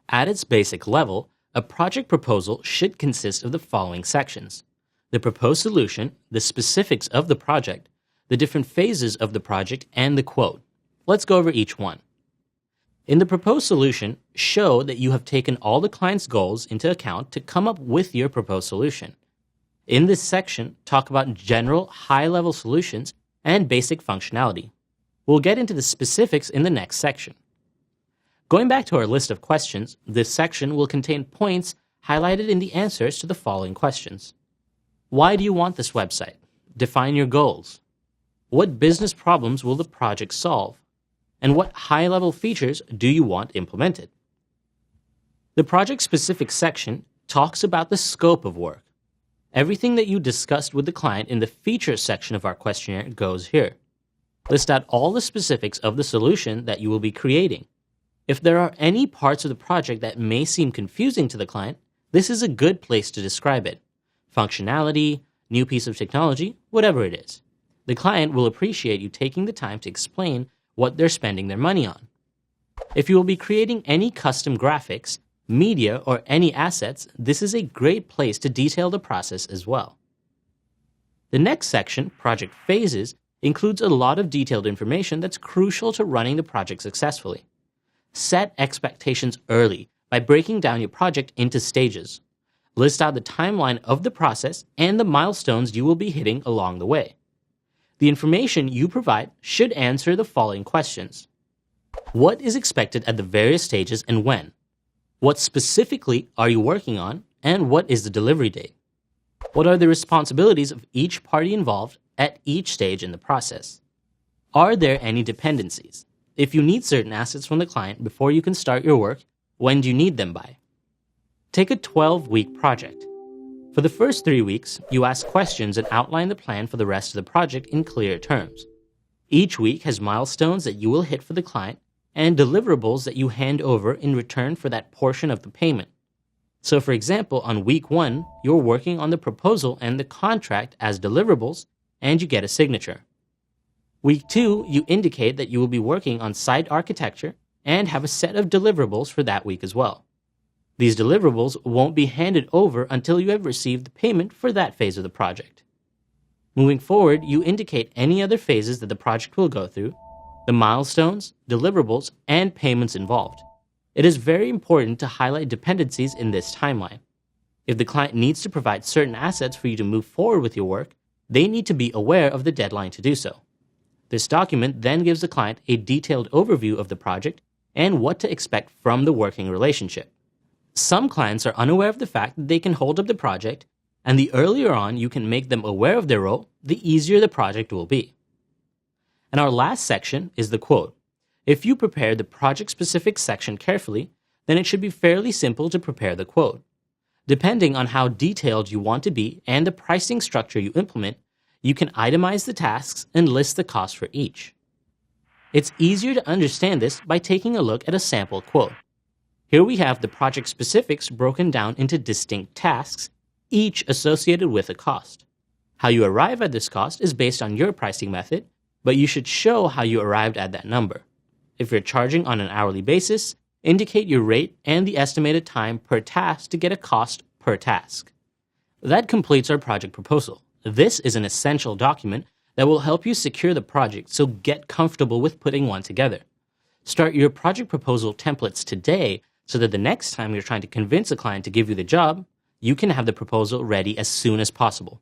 At its basic level, a project proposal should consist of the following sections: the proposed solution, the specifics of the project, the different phases of the project, and the quote. Let's go over each one. In the proposed solution, show that you have taken all the client's goals into account to come up with your proposed solution. In this section, talk about general high-level solutions and basic functionality. We'll get into the specifics in the next section. Going back to our list of questions, this section will contain points highlighted in the answers to the following questions. Why do you want this website? Define your goals. What business problems will the project solve? And what high-level features do you want implemented? The project-specific section talks about the scope of work. Everything that you discussed with the client in the features section of our questionnaire goes here. List out all the specifics of the solution that you will be creating. If there are any parts of the project that may seem confusing to the client, this is a good place to describe it. Functionality, new piece of technology, whatever it is. The client will appreciate you taking the time to explain what they're spending their money on. If you will be creating any custom graphics, media, or any assets, this is a great place to detail the process as well. The next section, Project Phases, includes a lot of detailed information that's crucial to running the project successfully. Set expectations early by breaking down your project into stages. List out the timeline of the process and the milestones you will be hitting along the way. The information you provide should answer the following questions. What is expected at the various stages and when? What specifically are you working on, and what is the delivery date? What are the responsibilities of each party involved at each stage in the process? Are there any dependencies? If you need certain assets from the client before you can start your work, when do you need them by? Take a 12-week project. For the first 3 weeks, you ask questions and outline the plan for the rest of the project in clear terms. Each week has milestones that you will hit for the client and deliverables that you hand over in return for that portion of the payment. So for example, on week 1, you're working on the proposal and the contract as deliverables, and you get a signature. Week 2, you indicate that you will be working on site architecture and have a set of deliverables for that week as well. These deliverables won't be handed over until you have received the payment for that phase of the project. Moving forward, you indicate any other phases that the project will go through, the milestones, deliverables, and payments involved. It is very important to highlight dependencies in this timeline. If the client needs to provide certain assets for you to move forward with your work, they need to be aware of the deadline to do so. This document then gives the client a detailed overview of the project and what to expect from the working relationship. Some clients are unaware of the fact that they can hold up the project, and the earlier on you can make them aware of their role, the easier the project will be. And our last section is the quote. If you prepare the project-specific section carefully, then it should be fairly simple to prepare the quote. Depending on how detailed you want to be and the pricing structure you implement, you can itemize the tasks and list the cost for each. It's easier to understand this by taking a look at a sample quote. Here we have the project specifics broken down into distinct tasks, each associated with a cost. How you arrive at this cost is based on your pricing method, but you should show how you arrived at that number. If you're charging on an hourly basis, indicate your rate and the estimated time per task to get a cost per task. That completes our project proposal. This is an essential document that will help you secure the project, so get comfortable with putting one together. Start your project proposal templates today so that the next time you're trying to convince a client to give you the job, you can have the proposal ready as soon as possible.